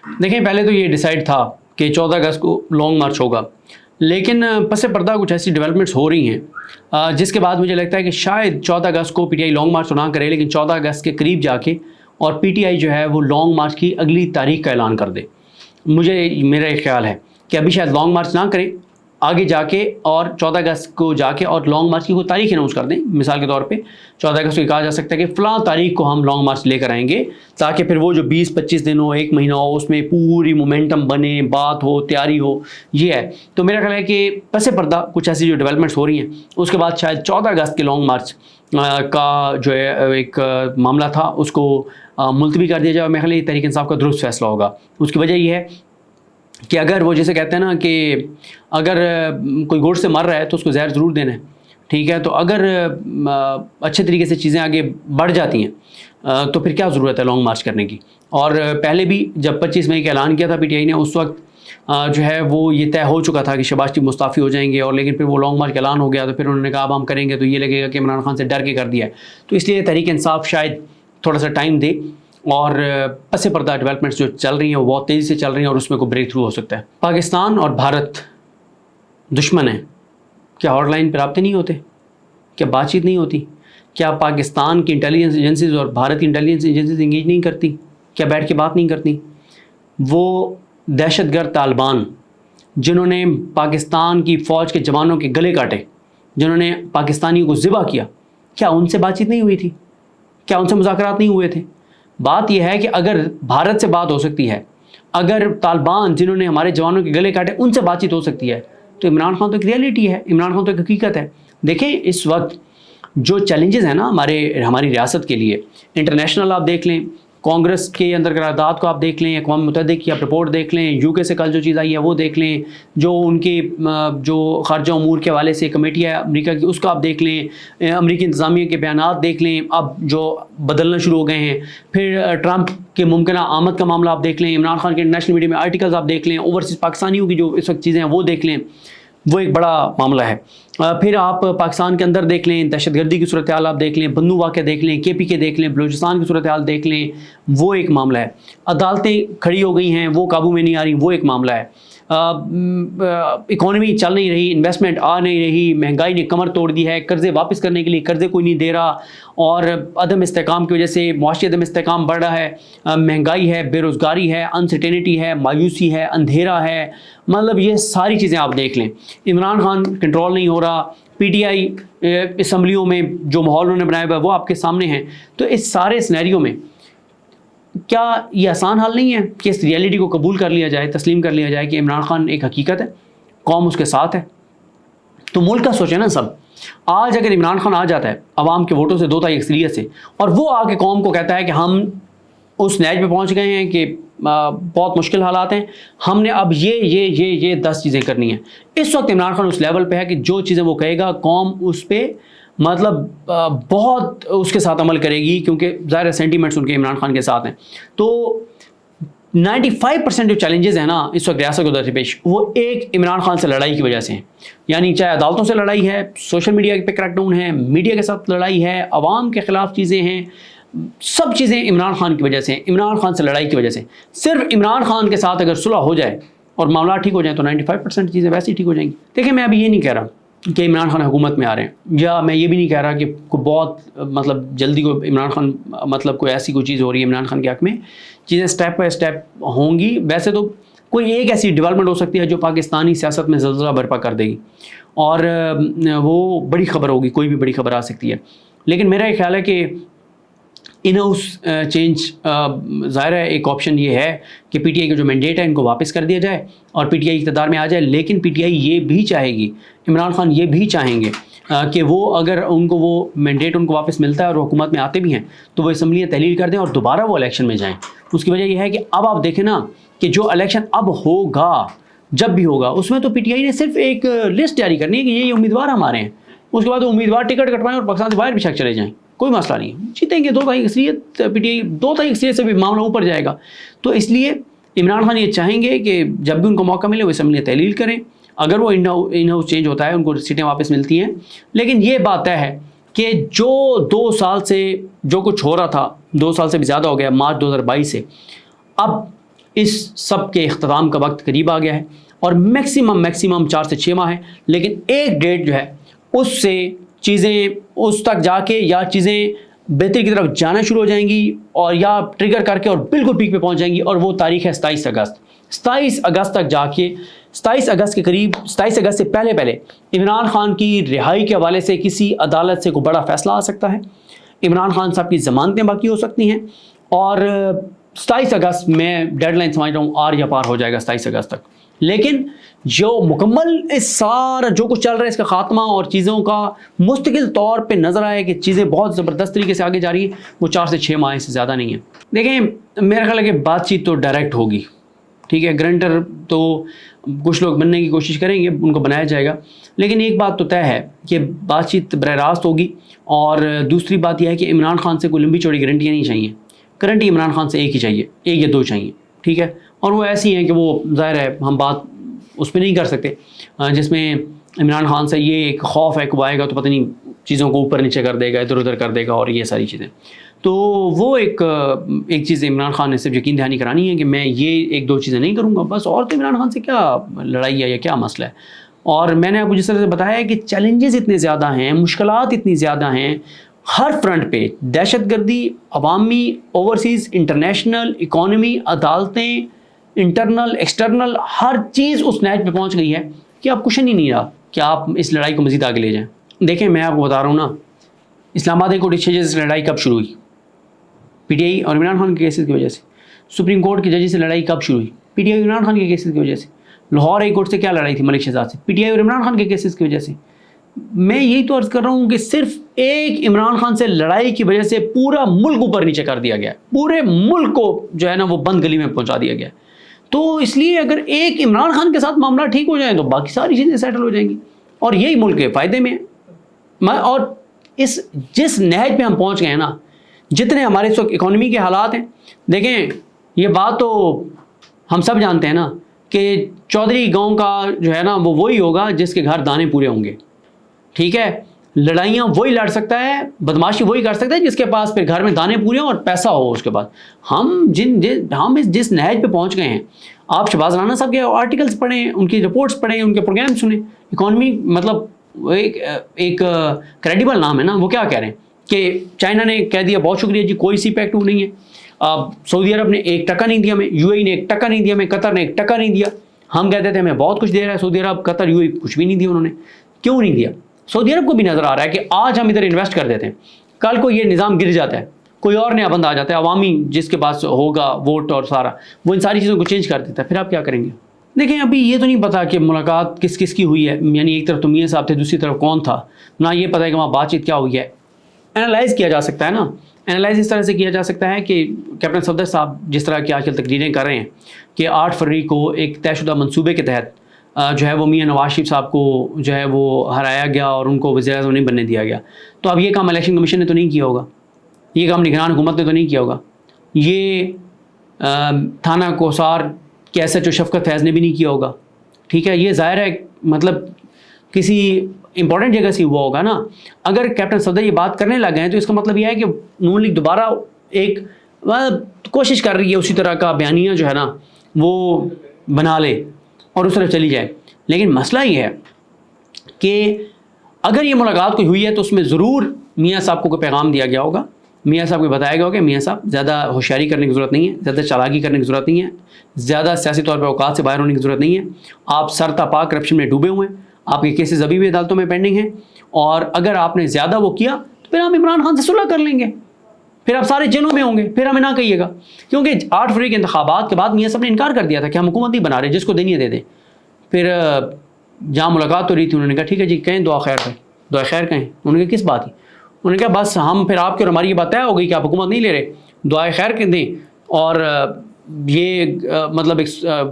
دیکھیں پہلے تو یہ ڈیسائیڈ تھا کہ 14 اگست کو لانگ مارچ ہوگا، لیکن پس پردہ کچھ ایسی ڈیولپمنٹس ہو رہی ہیں جس کے بعد مجھے لگتا ہے کہ شاید 14 اگست کو P T I long march نہ کرے، لیکن 14 اگست کے قریب جا کے اور پی ٹی آئی جو ہے وہ لانگ مارچ کی اگلی تاریخ کا اعلان کر دے۔ میرا ایک خیال ہے کہ ابھی شاید لانگ مارچ نہ کریں، آگے جا کے اور 14 اگست کو جا کے اور لانگ مارچ کی کوئی تاریخ اناؤنس کر دیں۔ مثال کے طور پہ 14 اگست کو کہا جا سکتا ہے کہ فلاں تاریخ کو ہم لانگ مارچ لے کر آئیں گے، تاکہ پھر وہ جو 20-25 دن ہو، ایک مہینہ ہو، اس میں پوری مومنٹم بنے، بات ہو، تیاری ہو۔ یہ ہے تو میرا خیال ہے کہ پس پردہ کچھ ایسی جو ڈیولپمنٹس ہو رہی ہیں، اس کے بعد شاید 14 اگست کے لانگ مارچ کا جو ہے ایک معاملہ تھا اس کو ملتوی کر دیا جائے، اور میرے خیال ہے یہ تحریک انصاف کا درست فیصلہ ہوگا۔ اس کی وجہ یہ ہے کہ اگر وہ جیسے کہتے ہیں نا کہ اگر کوئی گوشت سے مر رہا ہے تو اس کو زہر ضرور دینا ہے، ٹھیک ہے؟ تو اگر اچھے طریقے سے چیزیں آگے بڑھ جاتی ہیں تو پھر کیا ضرورت ہے لانگ مارچ کرنے کی؟ اور پہلے بھی جب 25 مئی کا اعلان کیا تھا پی ٹی آئی نے، اس وقت جو ہے وہ یہ طے ہو چکا تھا کہ شہباز شریف مستعفی ہو جائیں گے، اور لیکن پھر وہ لانگ مارچ کا اعلان ہو گیا تو پھر انہوں نے کہا اب ہم کریں گے تو یہ لگے گا کہ عمران خان سے ڈر کے کر دیا ہے۔ تو اس لیے تحریک انصاف شاید تھوڑا سا ٹائم دے، اور پس پردہ ڈیولپمنٹس جو چل رہی ہیں وہ بہت تیزی سے چل رہی ہیں، اور اس میں کوئی بریک تھرو ہو سکتا ہے۔ پاکستان اور بھارت دشمن ہیں، کیا ہاٹ لائن پہ رابطے نہیں ہوتے؟ کیا بات چیت نہیں ہوتی؟ کیا پاکستان کی انٹیلیجنس ایجنسیز اور بھارت کی انٹیلیجنس ایجنسیز انگیج نہیں کرتی؟ کیا بیٹھ کے بات نہیں کرتی؟ وہ دہشت گرد طالبان جنہوں نے پاکستان کی فوج کے جوانوں کے گلے کاٹے، جنہوں نے پاکستانیوں کو ذبح کیا، کیا ان سے بات چیت نہیں ہوئی تھی؟ کیا ان سے مذاکرات نہیں ہوئے تھے؟ بات یہ ہے کہ اگر بھارت سے بات ہو سکتی ہے، اگر طالبان جنہوں نے ہمارے جوانوں کے گلے کاٹے ان سے بات چیت ہو سکتی ہے، تو عمران خان تو ایک ریئلٹی ہے، عمران خان تو ایک حقیقت ہے۔ دیکھیں اس وقت جو چیلنجز ہیں نا ہماری ریاست کے لیے، انٹرنیشنل آپ دیکھ لیں، کانگریس کے اندر قرارداد کو آپ دیکھ لیں، اقوام متحدہ کی آپ رپورٹ دیکھ لیں، یو کے سے کل جو چیز آئی ہے وہ دیکھ لیں، جو ان کی جو خارجہ امور کے حوالے سے کمیٹی ہے امریکہ کی اس کو آپ دیکھ لیں، امریکی انتظامیہ کے بیانات دیکھ لیں، اب جو بدلنا شروع ہو گئے ہیں، پھر ٹرمپ کے ممکنہ آمد کا معاملہ آپ دیکھ لیں، عمران خان کے انٹرنیشنل میڈیا میں آرٹیکلز آپ دیکھ لیں، اوورسیز پاکستانیوں کی جو اس وقت چیزیں ہیں وہ دیکھ لیں، وہ ایک بڑا معاملہ ہے۔ پھر آپ پاکستان کے اندر دیکھ لیں، دہشت گردی کی صورتحال آپ دیکھ لیں، بنو واقعہ دیکھ لیں، کے پی کے دیکھ لیں، بلوچستان کی صورتحال دیکھ لیں، وہ ایک معاملہ ہے۔ عدالتیں کھڑی ہو گئی ہیں، وہ قابو میں نہیں آ رہی، وہ ایک معاملہ ہے۔ اکانومی چل نہیں رہی، انویسٹمنٹ آ نہیں رہی، مہنگائی نے کمر توڑ دی ہے، قرضے واپس کرنے کے لیے قرضے کوئی نہیں دے رہا، اور عدم استحکام کی وجہ سے معاشی عدم استحکام بڑھ رہا ہے، مہنگائی ہے، بے روزگاری ہے، انسرٹینٹی ہے، مایوسی ہے، اندھیرا ہے، مطلب یہ ساری چیزیں آپ دیکھ لیں۔ عمران خان کنٹرول نہیں ہو رہا، پی ٹی آئی اسمبلیوں میں جو ماحول انہوں نے بنایا ہوا ہے وہ آپ کے سامنے ہیں۔ تو اس سارے سینیریو میں کیا یہ آسان حل نہیں ہے کہ اس ریئلٹی کو قبول کر لیا جائے، تسلیم کر لیا جائے کہ عمران خان ایک حقیقت ہے، قوم اس کے ساتھ ہے؟ تو ملک کا سوچیں نا سب۔ آج اگر عمران خان آ جاتا ہے عوام کے ووٹوں سے 2/3 اکثریت سے، اور وہ آ کے قوم کو کہتا ہے کہ ہم اس نیج پہ پہنچ گئے ہیں کہ بہت مشکل حالات ہیں، ہم نے اب یہ 10 چیزیں کرنی ہیں، اس وقت عمران خان اس لیول پہ ہے کہ جو چیزیں وہ کہے گا قوم اس پہ مطلب بہت اس کے ساتھ عمل کرے گی، کیونکہ ظاہر سینٹیمنٹس ان کے عمران خان کے ساتھ ہیں۔ تو 95% جو چیلنجز ہیں نا اس وقت ریاست کو درپیش، وہ ایک عمران خان سے لڑائی کی وجہ سے ہیں، یعنی چاہے عدالتوں سے لڑائی ہے، سوشل میڈیا پہ کریک ڈاؤن ہے، میڈیا کے ساتھ لڑائی ہے، عوام کے خلاف چیزیں ہیں، سب چیزیں عمران خان کی وجہ سے ہیں، عمران خان سے لڑائی کی وجہ سے۔ صرف عمران خان کے ساتھ اگر صلح ہو جائے اور معاملات ٹھیک ہو جائیں تو 95% چیزیں ویسے ہی ٹھیک ہو جائیں گی۔ دیکھیں میں ابھی یہ نہیں کہہ رہا کہ عمران خان حکومت میں آ رہے ہیں، یا میں یہ بھی نہیں کہہ رہا کہ کوئی بہت مطلب جلدی کو عمران خان مطلب کوئی ایسی کوئی چیز ہو رہی ہے عمران خان کے حق میں، چیزیں سٹیپ بائی سٹیپ ہوں گی۔ ویسے تو کوئی ایک ایسی ڈیولپمنٹ ہو سکتی ہے جو پاکستانی سیاست میں زلزلہ برپا کر دے گی، اور وہ بڑی خبر ہوگی، کوئی بھی بڑی خبر آ سکتی ہے۔ لیکن میرا یہ خیال ہے کہ ان ہاؤس چینج ظاہر ہے ایک آپشن یہ ہے کہ پی ٹی آئی کا جو مینڈیٹ ہے ان کو واپس کر دیا جائے اور پی ٹی آئی اقتدار میں آ جائے، لیکن پی ٹی آئی یہ بھی چاہے گی، عمران خان یہ بھی چاہیں گے کہ وہ اگر ان کو وہ مینڈیٹ ان کو واپس ملتا ہے اور وہ حکومت میں آتے بھی ہیں تو وہ اسمبلیاں تحلیل کر دیں اور دوبارہ وہ الیکشن میں جائیں۔ اس کی وجہ یہ ہے کہ اب آپ دیکھیں نا کہ جو الیکشن اب ہوگا، جب بھی ہوگا، اس میں تو پی ٹی آئی نے صرف ایک لسٹ جاری کرنی ہے کہ یہ امیدوار ہمارے ہیں، اس کے بعد وہ امیدوار ٹکٹ کٹوائیں اور پاکستان سے باہر بھی چلے جائیں، کوئی مسئلہ نہیں، جیتیں گے 2/3 اکثریت، پی ٹی آئی 2/3 اکثریت سے بھی معاملہ اوپر جائے گا۔ تو اس لیے عمران خان یہ چاہیں گے کہ جب بھی ان کو موقع ملے وہ اسمبلیاں تحلیل کریں، اگر وہ ان ہاؤس چینج ہوتا ہے ان کو سیٹیں واپس ملتی ہیں۔ لیکن یہ بات طے ہے کہ جو 2 سال سے جو کچھ ہو رہا تھا، 2 سال سے بھی زیادہ ہو گیا، مارچ 2022 سے اب اس سب کے اختتام کا وقت قریب آ گیا ہے اور میکسیمم 4 سے 6 ماہ ہے، لیکن ایک ڈیٹ جو ہے اس سے چیزیں اس تک جا کے یا چیزیں بہتری کی طرف جانا شروع ہو جائیں گی اور یا ٹریگر کر کے اور بالکل پیک پہ پہنچ جائیں گی، اور وہ تاریخ ہے 27 اگست۔ 27 اگست تک جا کے 27 اگست کے قریب، 27 اگست سے پہلے عمران خان کی رہائی کے حوالے سے کسی عدالت سے کوئی بڑا فیصلہ آ سکتا ہے، عمران خان صاحب کی ضمانتیں باقی ہو سکتی ہیں، اور 27 اگست میں ڈیڈ لائن سمجھ رہا ہوں آر یا پار ہو جائے گا 27 اگست تک۔ لیکن جو مکمل اس سارا جو کچھ چل رہا ہے اس کا خاتمہ اور چیزوں کا مستقل طور پہ نظر آئے کہ چیزیں بہت زبردست طریقے سے آگے جا رہی ہیں، وہ 4 سے 6 ماہ سے زیادہ نہیں ہے۔ دیکھیں میرا خیال ہے کہ بات چیت تو ڈائریکٹ ہوگی، ٹھیک ہے، گرنٹر تو کچھ لوگ بننے کی کوشش کریں گے، ان کو بنایا جائے گا، لیکن ایک بات تو طے ہے کہ بات چیت براہ راست ہوگی۔ اور دوسری بات یہ ہے کہ عمران خان سے کوئی لمبی چوڑی گارنٹیاں نہیں چاہیے، گارنٹی عمران خان سے ایک ہی چاہیے، 1 یا 2 چاہیے، ٹھیک ہے، اور وہ ایسی ہیں کہ وہ ظاہر ہے ہم بات اس پہ نہیں کر سکتے جس میں عمران خان سے یہ ایک خوف ہے کہ وہ آئے گا تو پتہ نہیں چیزوں کو اوپر نیچے کر دے گا، ادھر ادھر کر دے گا اور یہ ساری چیزیں۔ تو وہ ایک چیز عمران خان نے صرف یقین دہانی کرانی ہے کہ میں یہ 1-2 چیزیں نہیں کروں گا بس، اور تو عمران خان سے کیا لڑائی ہے یا کیا مسئلہ ہے۔ اور میں نے آپ کو جس طرح سے بتایا ہے کہ چیلنجز اتنے زیادہ ہیں، مشکلات اتنی زیادہ ہیں ہر فرنٹ پہ، دہشت گردی، عوامی، اوورسیز، انٹرنیشنل، اکانومی، عدالتیں، انٹرنل ایکسٹرنل، ہر چیز اس نیچ پہ پہنچ گئی ہے کہ آپ کچھ نہیں رہا کہ آپ اس لڑائی کو مزید آگے لے جائیں۔ دیکھیں میں آپ کو بتا رہا ہوں نا، اسلام آباد کورٹ ایکسچینجز سے لڑائی کب شروع ہوئی؟ پی ٹی آئی اور عمران خان کے کیسز کی وجہ سے۔ سپریم کورٹ کے ججز سے لڑائی کب شروع ہوئی؟ پی ٹی آئی اور عمران خان کے کیسز کی وجہ سے۔ لاہور ہائی کورٹ سے کیا لڑائی تھی ملک شہزاد سے؟ پی ٹی آئی اور عمران خان کے کیسز کی وجہ سے۔ میں یہی تو عرض کر رہا ہوں کہ صرف ایک عمران خان سے لڑائی کی وجہ سے پورا ملک اوپر نیچے کر دیا گیا، پورے ملک کو جو ہے نا وہ بند گلی میں پہنچا دیا گیا۔ تو اس لیے اگر ایک عمران خان کے ساتھ معاملہ ٹھیک ہو جائیں تو باقی ساری چیزیں سیٹل ہو جائیں گی، اور یہی ملک کے فائدے میں ہے۔ اور جس نہج پہ ہم پہنچ گئے ہیں نا، جتنے ہمارے اس وقت اکانومی کے حالات ہیں، دیکھیں یہ بات تو ہم سب جانتے ہیں نا کہ چودھری گاؤں کا جو ہے نا وہ وہی ہوگا جس کے گھر دانے پورے ہوں گے، ٹھیک ہے، لڑائیاں وہی لڑ سکتا ہے، بدماشی وہی کر سکتا ہے جس کے پاس پھر گھر میں دانے پورے ہوں اور پیسہ ہو اس کے بعد۔ ہم جس نہج پہ پہنچ گئے ہیں، آپ شہباز رانا صاحب کے آرٹیکلس پڑھیں، ان کی رپورٹس پڑھیں، ان کے پروگرام سنیں، اکانومی مطلب ایک کریڈیبل نام ہے نا، وہ کیا کہہ رہے ہیں کہ چائنا نے کہہ دیا بہت شکریہ جی کوئی سی پیک 2 نہیں ہے، سعودی عرب نے 1 ٹکا نہیں دیا ہمیں، یو اے ای نے 1 ٹکا نہیں دیا ہمیں، قطر نے 1 ٹکا نہیں دیا۔ ہم کہتے تھے ہمیں بہت کچھ دے رہا ہے سعودی عرب، قطر، یو اے ای کچھ بھی نہیں دیا انہوں نے۔ کیوں نہیں دیا؟ سعودی عرب کو بھی نظر آ رہا ہے کہ آج ہم ادھر انویسٹ کر دیتے ہیں، کل کو یہ نظام گر جاتا ہے، کوئی اور نیا بندہ آ جاتا ہے، عوامی جس کے پاس ہوگا ووٹ اور سارا، وہ ان ساری چیزوں کو چینج کر دیتا ہے، پھر آپ کیا کریں گے؟ دیکھیں ابھی یہ تو نہیں پتا کہ ملاقات کس کس کی ہوئی ہے، یعنی ایک طرف تو میاں صاحب تھے، دوسری طرف کون تھا، نہ یہ پتہ ہے کہ وہاں بات چیت کیا ہوئی ہے۔ انالائز کیا جا سکتا ہے نا، انالائز اس طرح سے کیا جا سکتا ہے کہ کیپٹن صفدر صاحب جس طرح کی آج کل تقریریں کر رہے ہیں کہ 8 فروری کو ایک طے شدہ منصوبے کے تحت جو ہے وہ میاں نواز شریف صاحب کو جو ہے وہ ہرایا گیا اور ان کو وزیر اعظم نہیں بننے دیا گیا، تو اب یہ کام الیکشن کمیشن نے تو نہیں کیا ہوگا، یہ کام نگران حکومت نے تو نہیں کیا ہوگا، یہ تھانہ کوثار کے ایس ایچ او شفقت فیض نے بھی نہیں کیا ہوگا، ٹھیک ہے، یہ ظاہر ہے مطلب کسی امپورٹنٹ جگہ سے ہوا ہوگا نا۔ اگر کیپٹن صفدر یہ بات کرنے لگ گئے ہیں تو اس کا مطلب یہ ہے کہ نون لیگ دوبارہ ایک کوشش کر رہی ہے اسی طرح کا بیانیہ جو ہے نا وہ بنا لے اور اس طرف چلی جائے۔ لیکن مسئلہ یہ ہے کہ اگر یہ ملاقات کوئی ہوئی ہے تو اس میں ضرور میاں صاحب کو کوئی پیغام دیا گیا ہوگا، میاں صاحب کو بتایا گیا ہوگا کہ میاں صاحب زیادہ ہوشیاری کرنے کی ضرورت نہیں ہے، زیادہ چالاکی کرنے کی ضرورت نہیں ہے، زیادہ سیاسی طور پہ اوقات سے باہر ہونے کی ضرورت نہیں ہے، آپ سر تا پا کرپشن میں ڈوبے ہوئے ہیں، آپ کے کیسز ابھی بھی عدالتوں میں پینڈنگ ہیں، اور اگر آپ نے زیادہ وہ کیا تو پھر ہم عمران خان سے صلح کر لیں گے، پھر آپ سارے جیلوں میں ہوں گے، پھر ہمیں نہ کہیے گا، کیونکہ 8 فروری کے انتخابات کے بعد میاں صاحب نے انکار کر دیا تھا کہ ہم حکومت نہیں بنا رہے، جس کو دینی ہے دے دیں۔ پھر جہاں ملاقات ہو رہی تھی انہوں نے کہا ٹھیک ہے جی کہیں دعا خیر کہیں، دعا خیر کہیں، انہوں نے کہا کس بات کی؟ انہوں نے کہا بس ہم پھر آپ کے اور ہماری یہ بات طے ہو گئی کہ آپ حکومت نہیں لے رہے، دعائے خیر کے دیں، اور یہ مطلب ایک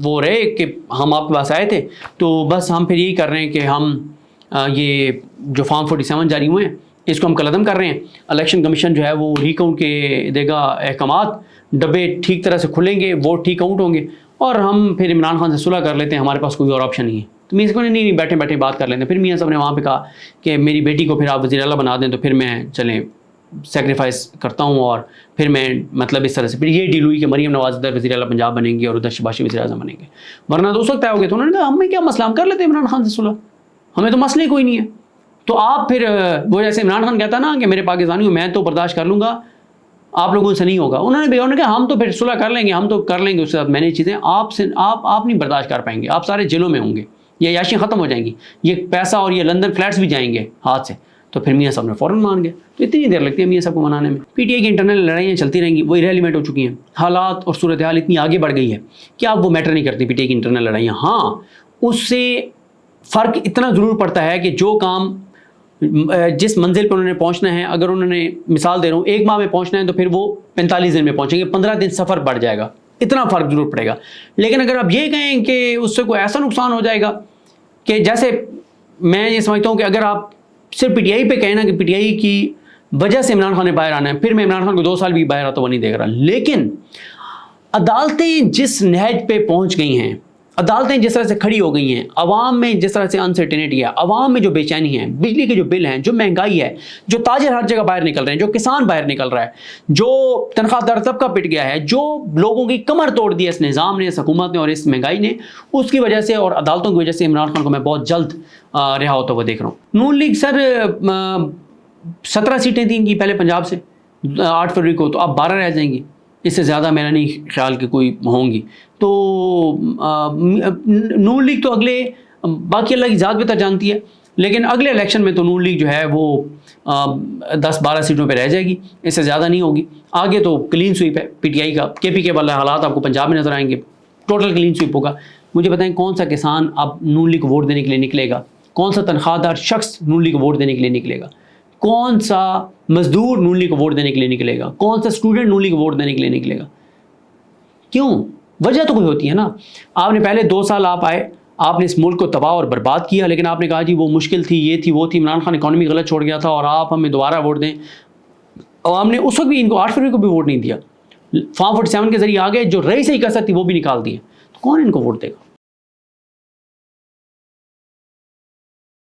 وہ رہے کہ ہم آپ کے پاس آئے تھے تو بس ہم پھر یہی کر رہے ہیں کہ ہم یہ جو فارم 47 جاری ہوئے ہیں اس کو ہم قلعدم کر رہے ہیں، الیکشن کمیشن جو ہے وہ ریکاؤنٹ کے دے گا احکامات، ڈبے ٹھیک طرح سے کھلیں گے، ووٹ ٹھیک کاؤنٹ ہوں گے، اور ہم پھر عمران خان سے صلح کر لیتے ہیں، ہمارے پاس کوئی اور آپشن نہیں ہے۔ تو میاں صاحب نے نہیں بیٹھے بیٹھے بات کر لیتے ہیں۔ پھر میاں صاحب نے وہاں پہ کہا کہ میری بیٹی کو پھر آپ وزیر اعلیٰ بنا دیں تو پھر میں چلیں سیکریفائس کرتا ہوں اور پھر میں مطلب اس طرح سے پھر یہ ڈیل ہوئی کہ مریم نواز ادھر وزیر اعلیٰ پنجاب بنیں گی اور ادھر شہباز شریف وزیر اعظم بنیں گے، ورنہ تو اس وقت طے ہو گئے. تو انہوں نے کہا ہمیں کیا مسئلہ، ہم کر لیتے ہیں عمران خان سے صلح، ہمیں تو مسئلے کوئی نہیں ہے. تو آپ پھر وہ جیسے عمران خان کہتا نا کہ میرے پاکستانیوں میں تو برداشت کر لوں گا، آپ لوگوں سے نہیں ہوگا. انہوں نے کہا ہم تو پھر صلح کر لیں گے، ہم تو کر لیں گے اس کے ساتھ مینیج چیزیں، آپ نہیں برداشت کر پائیں گے، آپ سارے جیلوں میں ہوں گے، یہ عیاشیاں ختم ہو جائیں گی، یہ پیسہ اور یہ لندن فلیٹس بھی جائیں گے ہاتھ سے. تو پھر میاں صاحب نے فوراً مان گئے. تو اتنی دیر لگتی ہے میاں صاحب کو منانے میں. پی ٹی آئی کی انٹرنل لڑائیاں چلتی رہیں گی، وہ ریلیونٹ ہو چکی ہیں. حالات اور صورتحال اتنی آگے بڑھ گئی ہے کہ اب وہ میٹر نہیں کرتی پی ٹی آئی کی انٹرنل لڑائیاں. ہاں اس سے فرق اتنا ضرور پڑتا ہے کہ جو کام جس منزل پہ انہوں نے پہنچنا ہے، اگر انہوں نے مثال دے رہا ہوں 1 ماہ میں پہنچنا ہے تو پھر وہ 45 دن میں پہنچیں گے، 15 دن سفر بڑھ جائے گا، اتنا فرق ضرور پڑے گا. لیکن اگر آپ یہ کہیں کہ اس سے کوئی ایسا نقصان ہو جائے گا کہ جیسے میں یہ سمجھتا ہوں کہ اگر آپ صرف پی ٹی آئی پہ کہیں نا کہ پی ٹی آئی کی وجہ سے عمران خان نے باہر آنا ہے، پھر میں عمران خان کو 2 سال بھی باہر آتا وہ نہیں دیکھ رہا. لیکن عدالتیں جس نہج پہ پہنچ گئی ہیں، عدالتیں جس طرح سے کھڑی ہو گئی ہیں، عوام میں جس طرح سے انسرٹینٹی ہے، عوام میں جو بے چینی ہے، بجلی کے جو بل ہیں، جو مہنگائی ہے، جو تاجر ہر جگہ باہر نکل رہے ہیں، جو کسان باہر نکل رہا ہے، جو تنخواہ دار طبقہ پٹ گیا ہے، جو لوگوں کی کمر توڑ دی ہے اس نظام نے، اس حکومت نے اور اس مہنگائی نے، اس کی وجہ سے اور عدالتوں کی وجہ سے عمران خان کو میں بہت جلد رہا ہوتا ہوا دیکھ رہا ہوں. نون لیگ سر 17 سیٹیں تھیں ان کی پہلے پنجاب سے 8 فروری کو، تو اب 12 رہ جائیں گی، اس سے زیادہ میرا نہیں خیال کہ کوئی ہوں گی. تو نون لیگ تو اگلے باقی اللہ کی ذات بہتر جانتی ہے، لیکن اگلے الیکشن میں تو نون لیگ جو ہے وہ 10-12 سیٹوں پہ رہ جائے گی، اس سے زیادہ نہیں ہوگی. آگے تو کلین سویپ ہے پی ٹی آئی کا، کے پی کے والا حالات آپ کو پنجاب میں نظر آئیں گے، ٹوٹل کلین سویپ ہوگا. مجھے بتائیں کون سا کسان اب نون لیگ کو ووٹ دینے کے لیے نکلے گا؟ کون سا تنخواہ دار شخص نون لیگ کو ووٹ دینے کے لیے نکلے گا؟ کون سا مزدور نون لیگ کو ووٹ دینے کے لیے نکلے گا؟ کون سا اسٹوڈنٹ نون لیگ کو ووٹ دینے کے لیے نکلے گا؟ کیوں؟ وجہ تو کوئی ہوتی ہے نا. آپ نے پہلے 2 سال آپ آئے، آپ نے اس ملک کو تباہ اور برباد کیا، لیکن آپ نے کہا جی وہ مشکل تھی، یہ تھی، وہ تھی، عمران خان اکانومی غلط چھوڑ گیا تھا اور آپ ہمیں دوبارہ ووٹ دیں. عوام نے اس وقت بھی ان کو 8 فروری کو بھی ووٹ نہیں دیا، فارم 47 کے ذریعے آ گئے، جو رئیس ہی کر سکتی وہ بھی نکال دیے. تو کون ان کو ووٹ دے گا؟